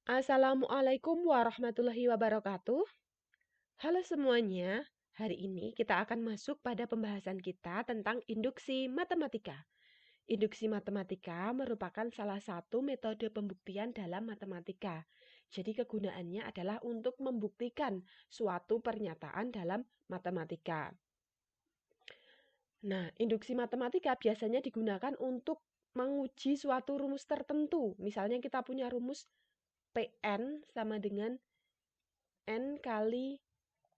Assalamualaikum warahmatullahi wabarakatuh. Halo semuanya, hari ini kita akan masuk pada pembahasan kita tentang induksi matematika. Induksi matematika merupakan salah satu metode pembuktian dalam matematika. Jadi kegunaannya adalah untuk membuktikan suatu pernyataan dalam matematika. Nah, induksi matematika biasanya digunakan untuk menguji suatu rumus tertentu. Misalnya kita punya rumus Pn sama dengan N kali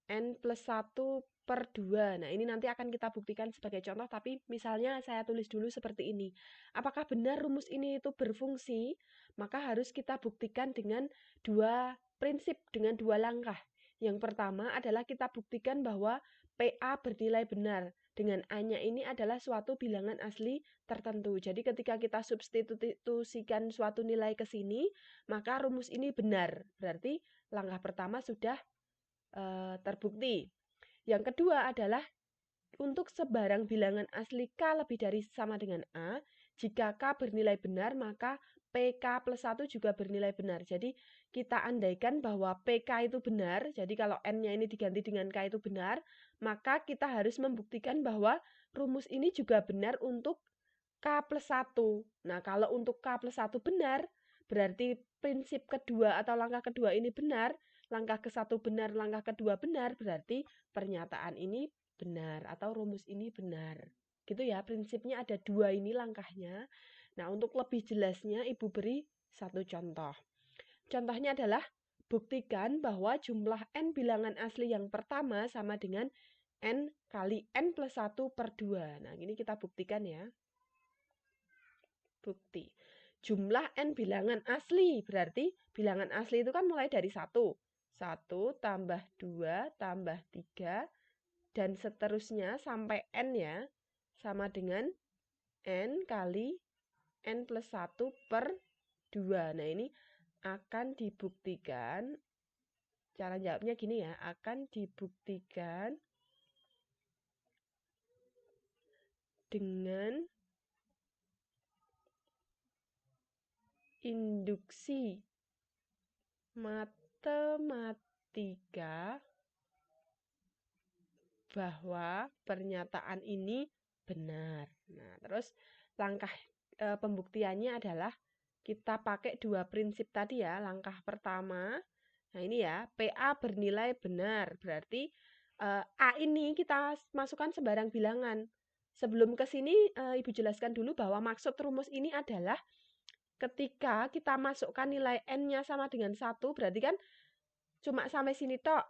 N plus 1 per 2. Nah, ini nanti akan kita buktikan sebagai contoh, tapi misalnya saya tulis dulu seperti ini. Apakah benar rumus ini itu berfungsi? Maka harus kita buktikan dengan dua prinsip, dengan dua langkah. Yang pertama adalah kita buktikan bahwa PA bernilai benar. Dengan A-nya ini adalah suatu bilangan asli tertentu. Jadi ketika kita substitusikan suatu nilai ke sini, maka rumus ini benar. Berarti langkah pertama sudah terbukti. Yang kedua adalah untuk sebarang bilangan asli K lebih dari sama dengan A, jika K bernilai benar, maka PK plus 1 juga bernilai benar. Jadi kita andaikan bahwa PK itu benar, jadi kalau N-nya ini diganti dengan K itu benar, maka kita harus membuktikan bahwa rumus ini juga benar untuk K plus 1. Nah, kalau untuk K plus 1 benar, berarti prinsip kedua atau langkah kedua ini benar, langkah ke satu benar, langkah kedua benar, berarti pernyataan ini benar atau rumus ini benar. Gitu ya, prinsipnya ada dua ini langkahnya. Nah, untuk lebih jelasnya Ibu beri satu contoh. Contohnya adalah buktikan bahwa jumlah N bilangan asli yang pertama sama dengan N kali N plus 1 per 2. Nah, ini kita buktikan ya. Bukti. Jumlah N bilangan asli, berarti bilangan asli itu kan mulai dari 1. 1 tambah 2 tambah 3, dan seterusnya sampai N ya, sama dengan N kali N plus 1 per 2. Nah, ini akan dibuktikan, cara jawabnya gini ya, akan dibuktikan dengan induksi matematika bahwa pernyataan ini benar. Nah, terus langkah pembuktiannya adalah kita pakai dua prinsip tadi ya. Langkah pertama, nah ini ya, PA bernilai benar. Berarti A ini kita masukkan sembarang bilangan. Sebelum ke sini Ibu jelaskan dulu bahwa maksud rumus ini adalah ketika kita masukkan nilai N-nya sama dengan 1, berarti kan cuma sampai sini tok.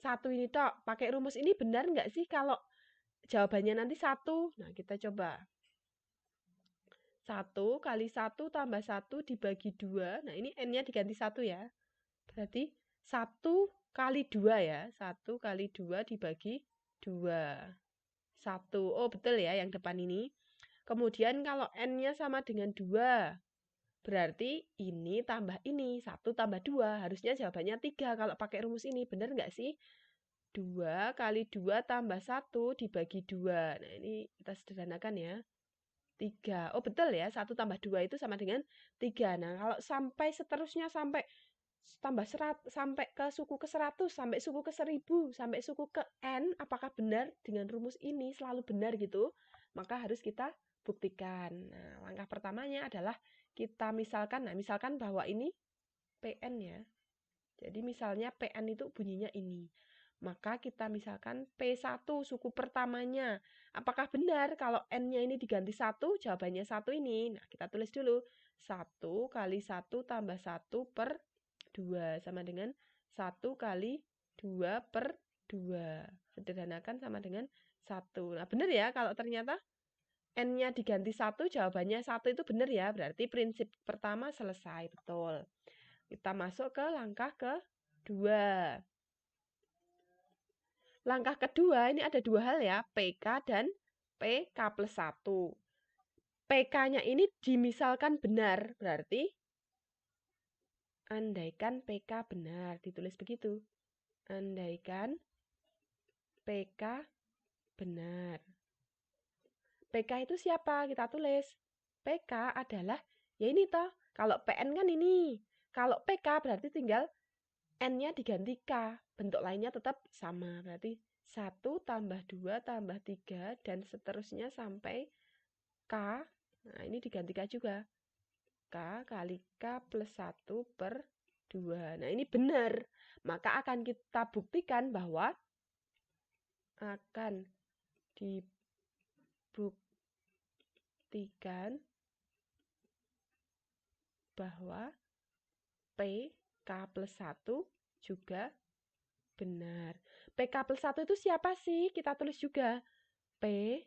1 ini tok. Pakai rumus ini benar nggak sih kalau jawabannya nanti 1? Nah, kita coba. 1 kali 1 tambah 1 dibagi 2. Nah, ini N-nya diganti 1 ya. Berarti 1 kali 2 ya. 1 kali 2 dibagi 2. 1. Oh, betul ya yang depan ini. Kemudian kalau N-nya sama dengan 2, berarti ini tambah ini. 1 tambah 2. Harusnya jawabannya 3 kalau pakai rumus ini. Benar nggak sih? 2 kali 2 tambah 1 dibagi 2. Nah, ini kita sederhanakan ya. 3. Oh, betul ya. 1 tambah 2 itu sama dengan 3. Nah, kalau sampai seterusnya sampai tambah sampai ke suku ke 100, sampai suku ke 1000, sampai suku ke N, apakah benar dengan rumus ini selalu benar gitu? Maka harus kita buktikan. Nah, langkah pertamanya adalah kita misalkan, misalkan bahwa ini PN ya. Jadi misalnya PN itu bunyinya ini. Maka kita misalkan P1 suku pertamanya. Apakah benar kalau N-nya ini diganti 1? Jawabannya 1 ini. Nah, kita tulis dulu. 1 kali 1 tambah 1 per 2. Sama dengan 1 kali 2 per 2. Sederhanakan sama dengan 1. Nah, benar ya kalau ternyata N-nya diganti 1, jawabannya 1 itu benar ya. Berarti prinsip pertama selesai. Betul. Kita masuk ke langkah kedua. Langkah kedua ini ada dua hal ya, PK dan PK plus 1. PK-nya ini dimisalkan benar, berarti andaikan PK benar, ditulis begitu. Andaikan PK benar. PK itu siapa? Kita tulis. PK adalah, ya ini toh, kalau PN kan ini. Kalau PK berarti tinggal N-nya diganti K. Bentuk lainnya tetap sama. Berarti 1 tambah 2 tambah 3 dan seterusnya sampai K. Nah, ini diganti K juga. K kali K plus 1 per 2. Nah, ini benar. Maka akan kita buktikan bahwa bahwa P K plus 1 juga benar. PK plus 1 itu siapa sih? Kita tulis juga. P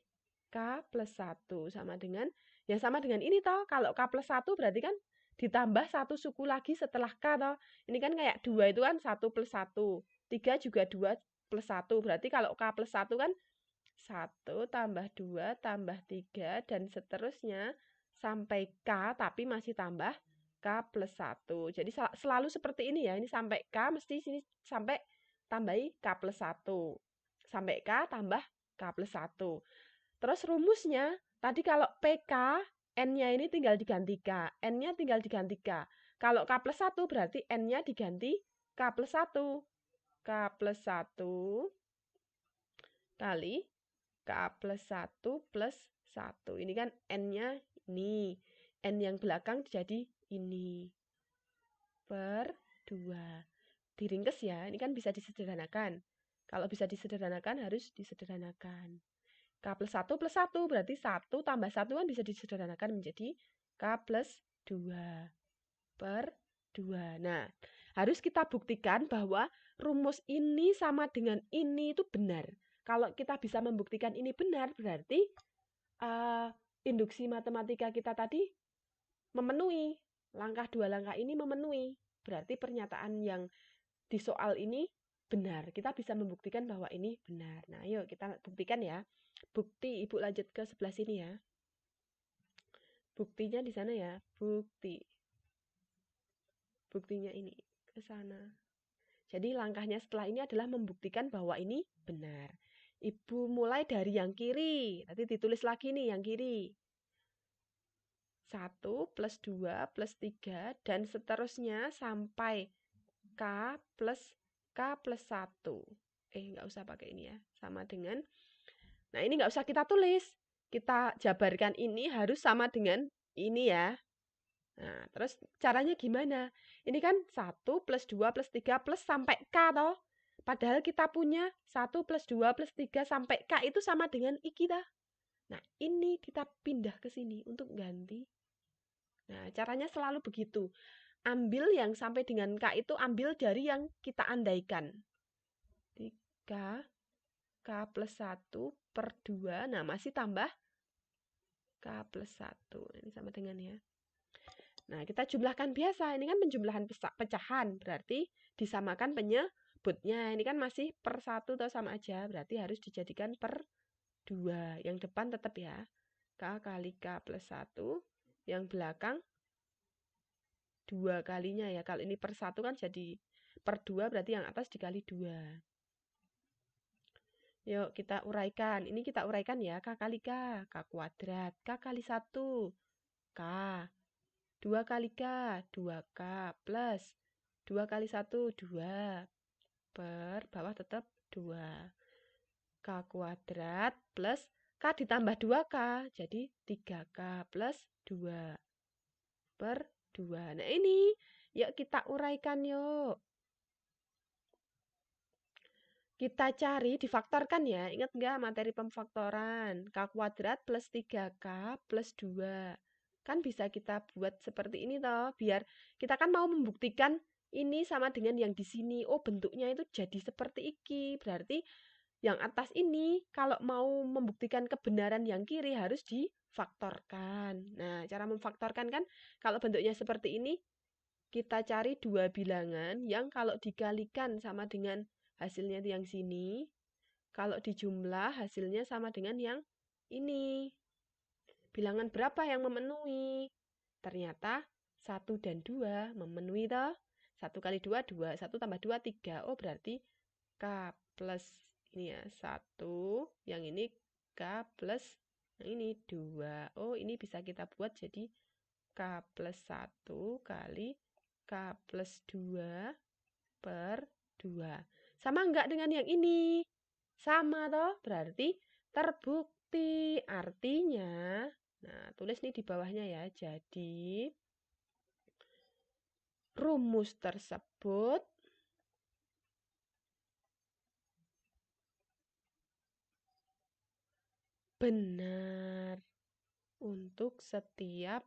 K plus 1 sama dengan, ya sama dengan ini toh. Kalau K plus 1 berarti kan ditambah satu suku lagi setelah K toh. Ini kan kayak 2 itu kan 1 plus 1. 3 juga 2 plus 1. Berarti kalau K plus 1 kan 1 tambah 2 tambah 3 dan seterusnya sampai K tapi masih tambah K plus 1. Jadi selalu seperti ini ya. Ini sampai K mesti sini sampai tambahi K plus 1. Sampai K tambah K plus 1. Terus rumusnya, tadi kalau PK, N-nya ini tinggal diganti K. N-nya tinggal diganti K. Kalau K plus 1 berarti N-nya diganti K plus 1. K plus 1 kali K plus 1 plus 1. Ini kan N-nya ini. N yang belakang jadi ini. Per 2. Diringkes ya, ini kan bisa disederhanakan. Kalau bisa disederhanakan harus disederhanakan. K plus 1 plus 1 berarti 1 tambah 1 kan bisa disederhanakan menjadi K plus 2 per 2. Nah, harus kita buktikan bahwa rumus ini sama dengan ini itu benar. Kalau kita bisa membuktikan ini benar, berarti induksi matematika kita tadi memenuhi. Langkah 2 langkah ini memenuhi. Berarti pernyataan yang di soal ini benar. Kita bisa membuktikan bahwa ini benar. Nah, yuk kita buktikan ya. Bukti, Ibu lanjut ke sebelah sini ya. Buktinya di sana ya. Buktinya ini ke sana. Jadi langkahnya setelah ini adalah membuktikan bahwa ini benar. Ibu mulai dari yang kiri. Nanti ditulis lagi nih yang kiri. 1 plus 2 plus 3 dan seterusnya sampai K plus 1. Nggak usah pakai ini ya. Sama dengan, nah ini nggak usah kita tulis. Kita jabarkan ini harus sama dengan ini ya. Nah, terus caranya gimana? Ini kan 1 plus 2 plus 3 plus sampai K toh. Padahal kita punya 1 plus 2 plus 3 sampai K itu sama dengan I kita. Nah, ini kita pindah ke sini untuk ganti. Nah, caranya selalu begitu. Ambil yang sampai dengan K itu ambil dari yang kita andaikan. 3 K plus 1 per 2. Nah, masih tambah K plus 1. Ini sama dengan ya. Nah, kita jumlahkan biasa. Ini kan penjumlahan pecahan. Berarti disamakan penyebutnya. Ini kan masih per 1 atau sama aja. Berarti harus dijadikan per 2. Yang depan tetap ya. K kali K plus 1. Yang belakang 2 kalinya ya. Kalau ini per 1 kan jadi per 2 berarti yang atas dikali 2. Yuk kita uraikan. Ini kita uraikan ya. K kali K. K kuadrat. K kali 1. K. 2 kali K. 2K plus 2 kali 1. 2. Per bawah tetap 2. K kuadrat plus K ditambah 2K. Jadi 3K plus 2. Per 2. Nah ini. Yuk kita uraikan yuk. Kita cari, difaktorkan ya. Ingat nggak materi pemfaktoran? K kuadrat plus 3K plus 2. Kan bisa kita buat seperti ini toh. Biar kita kan mau membuktikan ini sama dengan yang di sini. Oh, bentuknya itu jadi seperti ini. Berarti yang atas ini kalau mau membuktikan kebenaran yang kiri harus difaktorkan. Nah, cara memfaktorkan kan kalau bentuknya seperti ini, kita cari dua bilangan yang kalau dikalikan sama dengan hasilnya yang sini. Kalau dijumlah hasilnya sama dengan yang ini. Bilangan berapa yang memenuhi? Ternyata 1 dan 2 memenuhi toh. 1 kali 2, 2. 1 tambah 2, 3. Oh berarti K plus ini ya 1. Yang ini K plus yang ini 2. Oh ini bisa kita buat jadi K plus 1 kali K plus 2 per 2. Sama enggak dengan yang ini? Sama toh? Berarti terbukti. Artinya, nah tulis nih di bawahnya ya. Jadi, rumus tersebut benar untuk setiap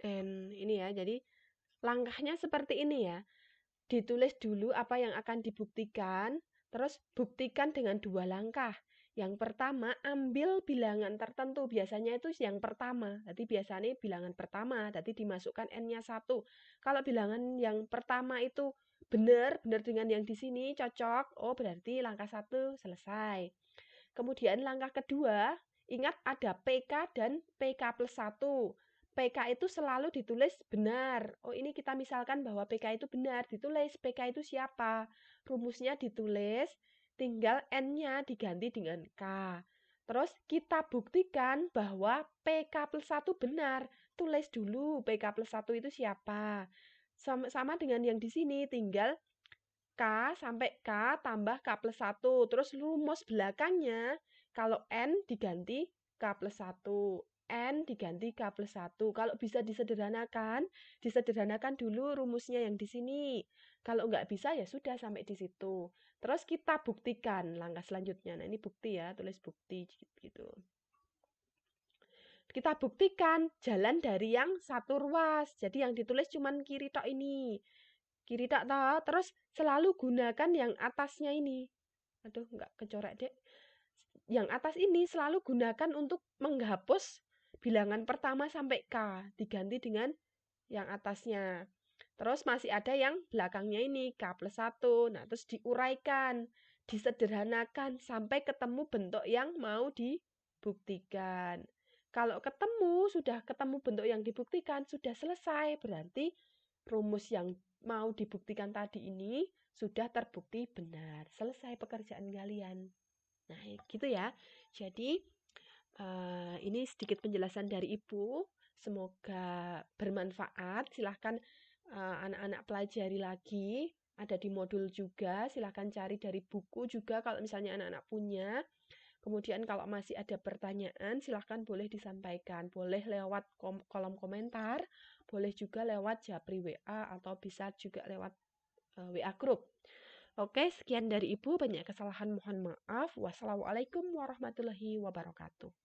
N. Ini ya, jadi langkahnya seperti ini ya. Ditulis dulu apa yang akan dibuktikan, terus buktikan dengan 2 langkah. Yang pertama, ambil bilangan tertentu. Biasanya itu yang pertama. Jadi biasanya bilangan pertama, jadi dimasukkan N-nya 1. Kalau bilangan yang pertama itu benar dengan yang di sini, cocok. Oh, berarti langkah 1 selesai. Kemudian langkah kedua, ingat ada PK dan PK plus 1. PK itu selalu ditulis benar. Oh, ini kita misalkan bahwa PK itu benar, ditulis PK itu siapa. Rumusnya ditulis, tinggal N-nya diganti dengan K. Terus kita buktikan bahwa PK plus 1 benar. Tulis dulu PK plus 1 itu siapa. Sama dengan yang di sini, tinggal K sampai K tambah K plus 1. Terus rumus belakangnya, kalau N diganti K plus 1. N diganti K plus 1. Kalau bisa disederhanakan dulu rumusnya yang di sini. Kalau nggak bisa, ya sudah sampai di situ. Terus kita buktikan langkah selanjutnya. Nah, ini bukti ya, tulis bukti gitu. Kita buktikan jalan dari yang satu ruas. Jadi yang ditulis cuma kiri tok ini. Kiri tok toh. Terus selalu gunakan yang atasnya ini. Aduh, nggak kecoret deh. Yang atas ini selalu gunakan untuk menghapus bilangan pertama sampai K. Diganti dengan yang atasnya. Terus masih ada yang belakangnya ini, K plus 1. Nah, terus diuraikan, disederhanakan, sampai ketemu bentuk yang mau dibuktikan. Kalau sudah ketemu bentuk yang dibuktikan, sudah selesai. Berarti rumus yang mau dibuktikan tadi ini sudah terbukti benar. Selesai pekerjaan kalian. Nah, gitu ya. Jadi, ini sedikit penjelasan dari Ibu. Semoga bermanfaat. Silahkan anak-anak pelajari lagi. Ada di modul juga. Silahkan cari dari buku juga kalau misalnya anak-anak punya. Kemudian kalau masih ada pertanyaan, silahkan boleh disampaikan. Boleh lewat kolom komentar, boleh juga lewat Japri WA, atau bisa juga lewat WA Group. Oke, sekian dari Ibu. Banyak kesalahan mohon maaf. Wassalamualaikum warahmatullahi wabarakatuh.